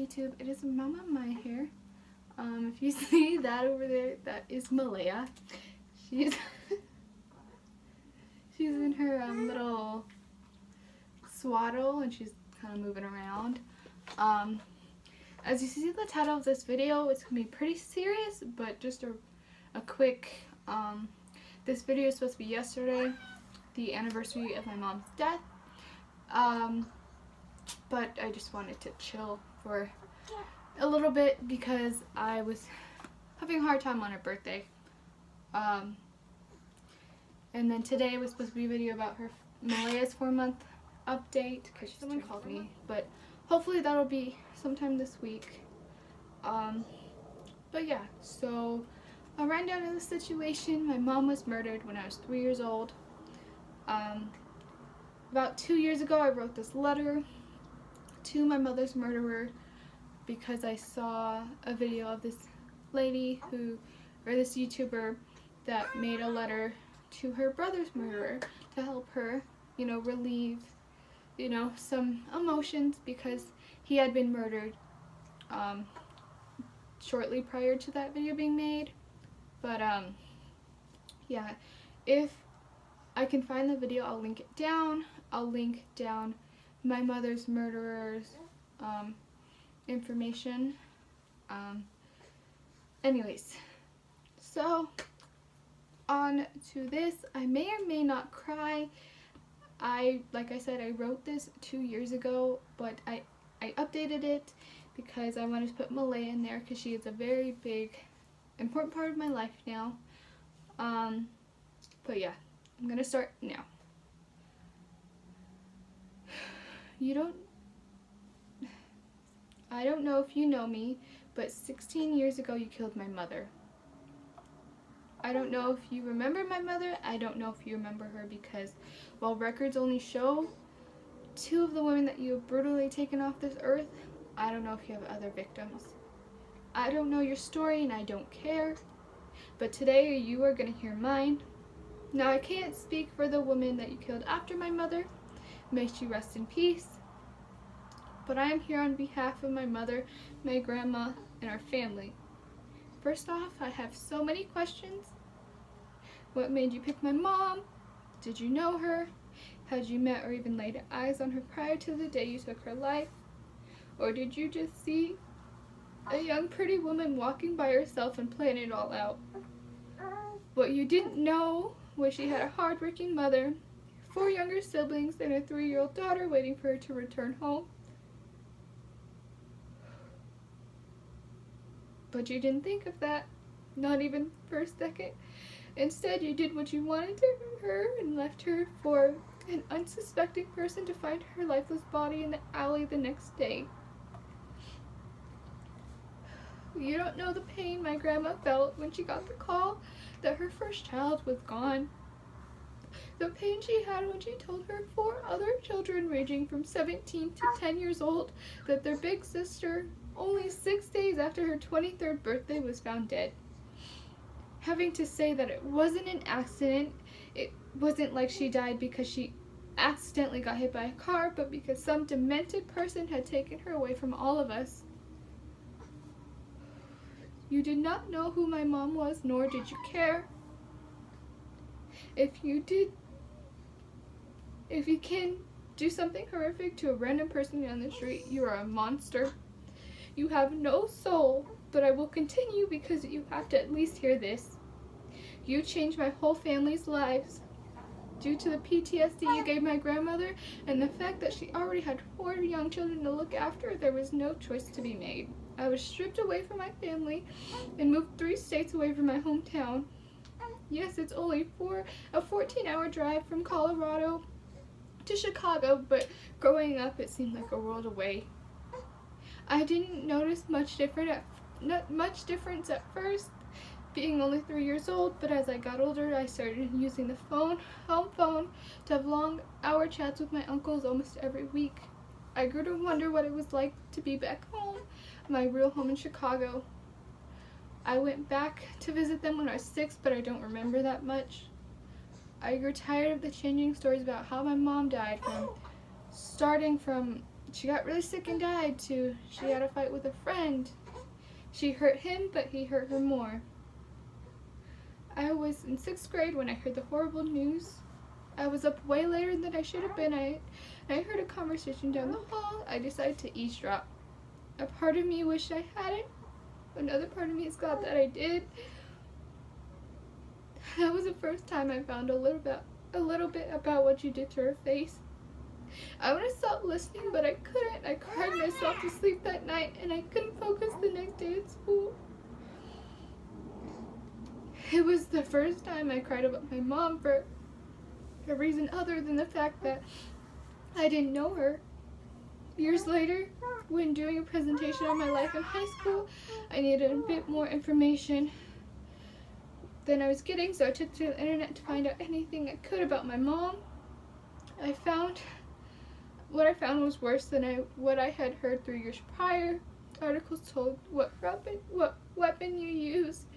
YouTube. It is Mama My Hair. If you see that over there, that is Malaya. She's she's in her little swaddle and she's kind of moving around. As you see the title of this video, it's gonna be pretty serious, but just a quick. This video is supposed to be yesterday, the anniversary of my mom's death. But I just wanted to chill for a little bit because I was having a hard time on her birthday. And then today was supposed to be a video about her Malaya's 4-month update because someone called me, but hopefully that'll be sometime this week. But yeah, so I'll run down to the situation. My mom was murdered when I was 3 years old. About 2 years ago, I wrote this letter to my mother's murderer because I saw a video of this lady this YouTuber that made a letter to her brother's murderer to help her, relieve, some emotions because he had been murdered shortly prior to that video being made. But yeah, if I can find the video, I'll link it down. I'll link down my mother's murderer's information. Anyways, so on to this. I may or may not cry. Like I said, I wrote this 2 years ago, but I updated it because I wanted to put Malaya in there because she is a very big, important part of my life now. But yeah, I'm gonna start now. I don't know if you know me, but 16 years ago you killed my mother. I don't know if you remember my mother. I don't know if you remember her because while records only show 2 of the women that you have brutally taken off this earth, I don't know if you have other victims. I don't know your story and I don't care, but today you are going to hear mine. Now I can't speak for the woman that you killed after my mother. May she rest in peace. But I am here on behalf of my mother, my grandma, and our family. First off, I have so many questions. What made you pick my mom? Did you know her? Had you met or even laid eyes on her prior to the day you took her life? Or did you just see a young pretty woman walking by herself and plan it all out? What you didn't know was she had a hard-working mother, 4 younger siblings, and a 3-year-old daughter waiting for her to return home. But you didn't think of that, not even for a second. Instead, you did what you wanted to her and left her for an unsuspecting person to find her lifeless body in the alley the next day. You don't know the pain my grandma felt when she got the call that her first child was gone. The pain she had when she told her 4 other children ranging from 17 to 10 years old that their big sister, only 6 days after her 23rd birthday, was found dead. Having to say that it wasn't an accident, it wasn't like she died because she accidentally got hit by a car, but because some demented person had taken her away from all of us. You did not know who my mom was, nor did you care. If you can do something horrific to a random person down the street, you are a monster. You have no soul, but I will continue because you have to at least hear this. You changed my whole family's lives. Due to the PTSD you gave my grandmother and the fact that she already had 4 young children to look after, there was no choice to be made. I was stripped away from my family and moved 3 states away from my hometown. Yes, it's only a 14-hour drive from Colorado to Chicago, but growing up it seemed like a world away. I didn't notice much difference at first, being only 3 years old, but as I got older I started using the home phone to have long hour chats with my uncles almost every week. I grew to wonder what it was like to be back home, my real home in Chicago. I went back to visit them when I was 6, but I don't remember that much. I grew tired of the changing stories about how my mom died, starting from She got really sick and died too. She had a fight with a friend. She hurt him, but he hurt her more. I was in 6th grade when I heard the horrible news. I was up way later than I should have been. I heard a conversation down the hall. I decided to eavesdrop. A part of me wished I hadn't. Another part of me is glad that I did. That was the first time I found a little bit about what you did to her face. I want to stop listening, but I couldn't. I cried myself to sleep that night, and I couldn't focus the next day at school. It was the first time I cried about my mom for a reason other than the fact that I didn't know her. Years later, when doing a presentation on my life in high school, I needed a bit more information than I was getting, so I took to the internet to find out anything I could about my mom. What I found was worse than what I had heard 3 years prior. Articles told what weapon you used,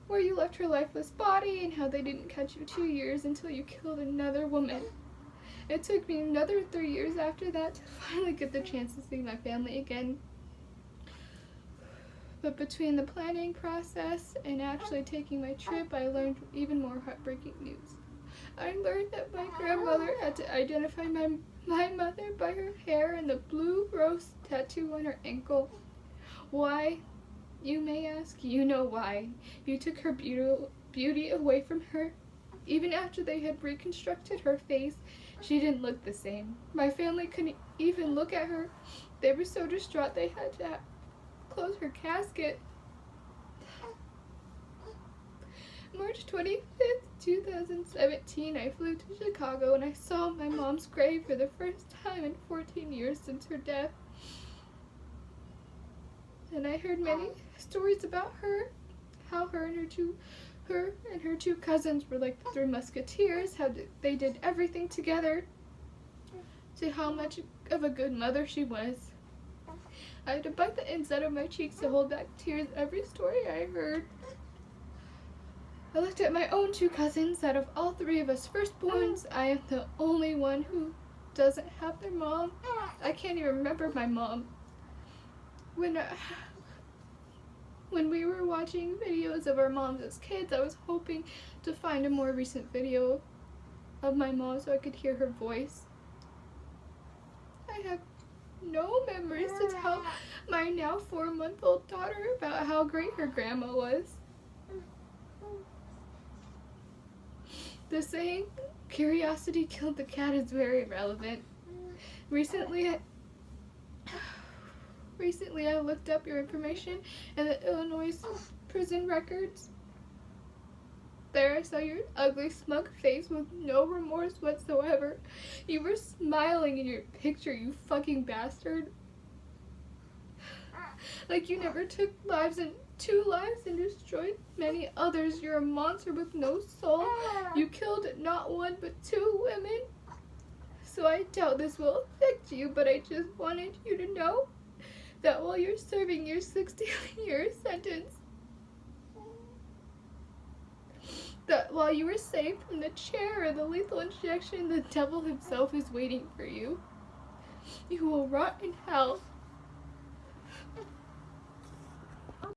where you left her lifeless body, and how they didn't catch you 2 years until you killed another woman. It took me another 3 years after that to finally get the chance to see my family again. But between the planning process and actually taking my trip, I learned even more heartbreaking news. I learned that my grandmother had to identify my mother by her hair and the blue rose tattoo on her ankle. Why? You may ask. You know why. You took her beauty away from her. Even after they had reconstructed her face, she didn't look the same. My family couldn't even look at her. They were so distraught they had to close her casket. March 25th, 2017, I flew to Chicago and I saw my mom's grave for the first time in 14 years since her death. And I heard many stories about her, how her and her two cousins were like the 3 musketeers, how they did everything together, to how much of a good mother she was. I had to bite the inside of my cheeks to hold back tears every story I heard. I looked at my own 2 cousins. Out of all 3 of us firstborns, I am the only one who doesn't have their mom. I can't even remember my mom. When we were watching videos of our moms as kids, I was hoping to find a more recent video of my mom so I could hear her voice. I have no memories to tell my now 4-month-old daughter about how great her grandma was. The saying, curiosity killed the cat, is very relevant. Recently I looked up your information in the Illinois prison records. There I saw your ugly, smug face with no remorse whatsoever. You were smiling in your picture, you fucking bastard. Like you never took 2 lives and destroyed many others. You're a monster with no soul. You killed not 1 but 2 women. So I doubt this will affect you, but I just wanted you to know that while you're serving your 60-year sentence, that while you were saved from the chair or the lethal injection, the devil himself is waiting for you. You will rot in hell.